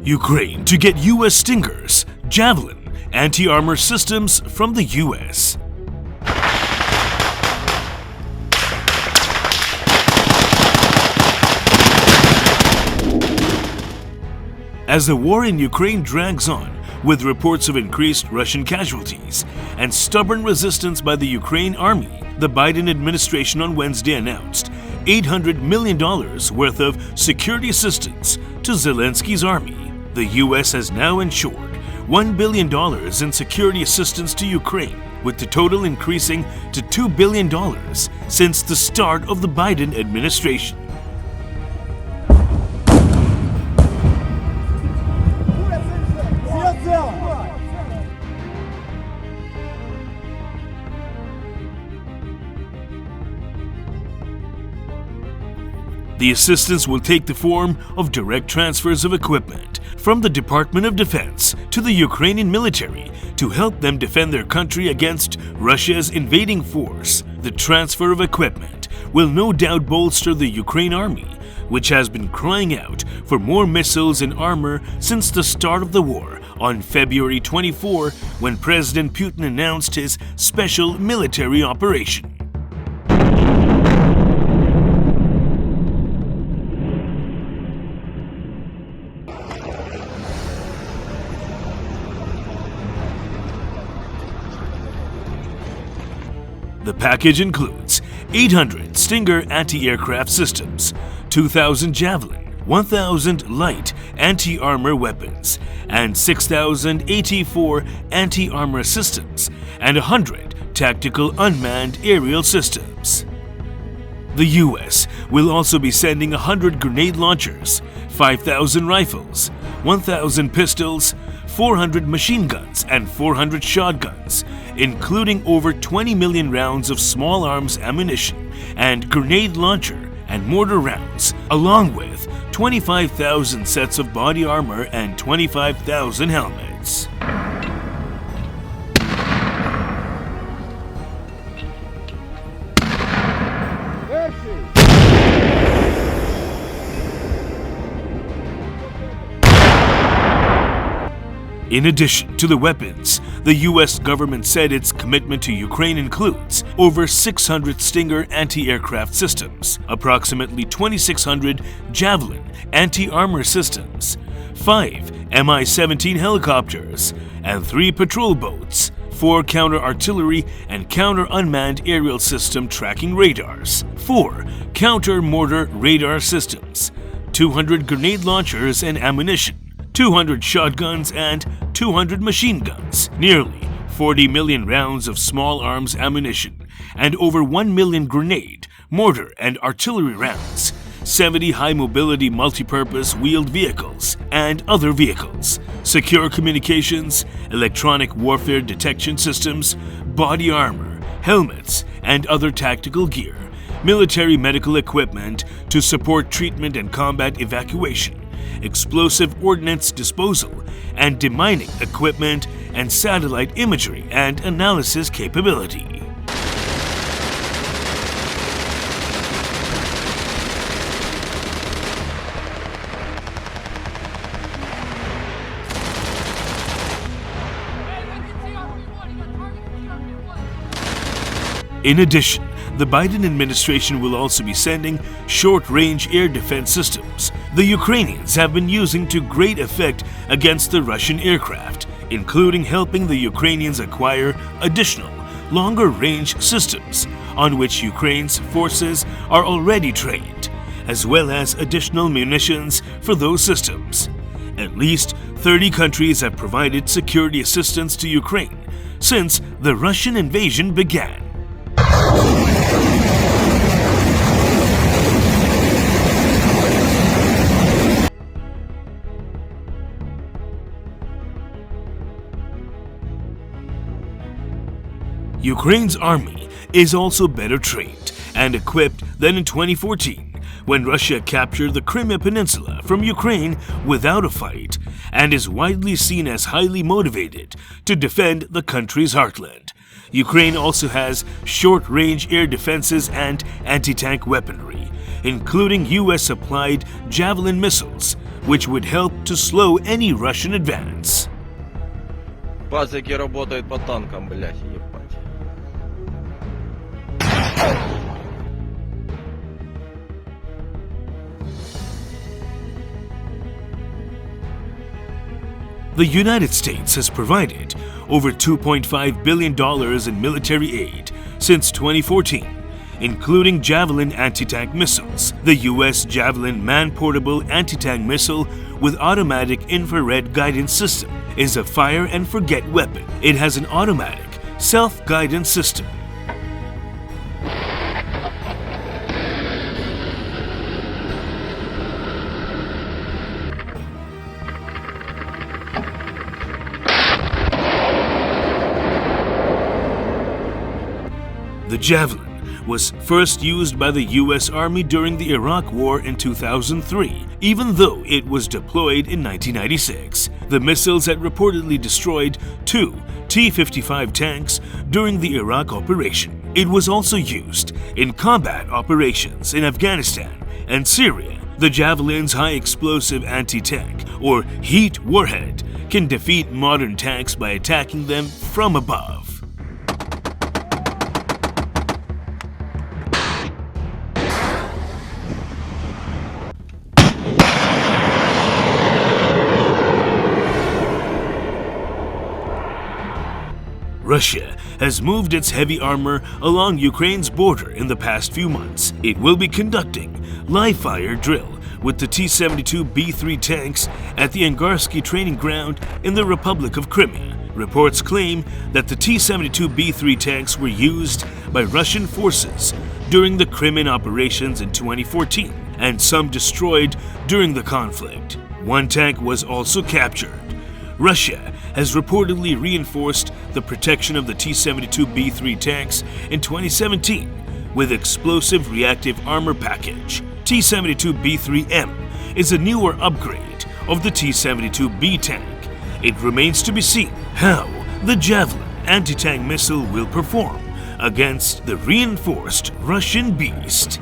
Ukraine to get U.S. Stingers, Javelin, anti-armor systems from the U.S. As the war in Ukraine drags on, with reports of increased Russian casualties and stubborn resistance by the Ukraine army, the Biden administration on Wednesday announced $800 million worth of security assistance to Zelensky's army. The U.S. has now ensured $1 billion in security assistance to Ukraine, with the total increasing to $2 billion since the start of the Biden administration. The assistance will take the form of direct transfers of equipment from the Department of Defense to the Ukrainian military to help them defend their country against Russia's invading force. The transfer of equipment will no doubt bolster the Ukraine army, which has been crying out for more missiles and armor since the start of the war on February 24, when President Putin announced his special military operation. The package includes 800 Stinger anti-aircraft systems, 2,000 Javelin, 1,000 light anti-armor weapons, and 6,084 anti-armor systems, and 100 tactical unmanned aerial systems. The U.S. will also be sending 100 grenade launchers, 5,000 rifles, 1,000 pistols, 400 machine guns, and 400 shotguns, including over 20 million rounds of small arms ammunition and grenade launcher and mortar rounds, along with 25,000 sets of body armor and 25,000 helmets. In addition to the weapons, the U.S. government said its commitment to Ukraine includes over 600 Stinger anti-aircraft systems, approximately 2,600 Javelin anti-armor systems, 5 Mi-17 helicopters, and 3 patrol boats, 4 counter-artillery and counter-unmanned aerial system tracking radars, 4 counter-mortar radar systems, 200 grenade launchers and ammunition, 200 shotguns, and 200 machine guns, nearly 40 million rounds of small arms ammunition, and over 1 million grenade, mortar, and artillery rounds, 70 high-mobility multi-purpose wheeled vehicles, and other vehicles, secure communications, electronic warfare detection systems, body armor, helmets, and other tactical gear, military medical equipment to support treatment and combat evacuation, explosive ordnance disposal and demining equipment, and satellite imagery and analysis capability. In addition, the Biden administration will also be sending short-range air defense systems the Ukrainians have been using to great effect against the Russian aircraft, including helping the Ukrainians acquire additional, longer-range systems on which Ukraine's forces are already trained, as well as additional munitions for those systems. At least 30 countries have provided security assistance to Ukraine since the Russian invasion began. Ukraine's army is also better trained and equipped than in 2014, when Russia captured the Crimea Peninsula from Ukraine without a fight, and is widely seen as highly motivated to defend the country's heartland. Ukraine also has short-range air defenses and anti-tank weaponry, including US-supplied Javelin missiles, which would help to slow any Russian advance. Пазики работают по танкам, блядь, ебать. The United States has provided over $2.5 billion in military aid since 2014, including Javelin anti-tank missiles. The US Javelin man-portable anti-tank missile with automatic infrared guidance system is a fire-and-forget weapon. It has an automatic self-guidance system. The Javelin was first used by the US Army during the Iraq War in 2003, even though it was deployed in 1996. The missiles had reportedly destroyed 2 T-55 tanks during the Iraq operation. It was also used in combat operations in Afghanistan and Syria. The Javelin's high-explosive anti-tank, or heat warhead, can defeat modern tanks by attacking them from above. Russia has moved its heavy armor along Ukraine's border in the past few months. It will be conducting live-fire drill with the T-72B3 tanks at the Angarsky training ground in the Republic of Crimea. Reports claim that the T-72B3 tanks were used by Russian forces during the Crimean operations in 2014, and some destroyed during the conflict. One tank was also captured. Russia has reportedly reinforced the protection of the T-72B3 tanks in 2017 with explosive reactive armor package. T-72B3M is a newer upgrade of the T-72B tank. It remains to be seen how the Javelin anti-tank missile will perform against the reinforced Russian beast.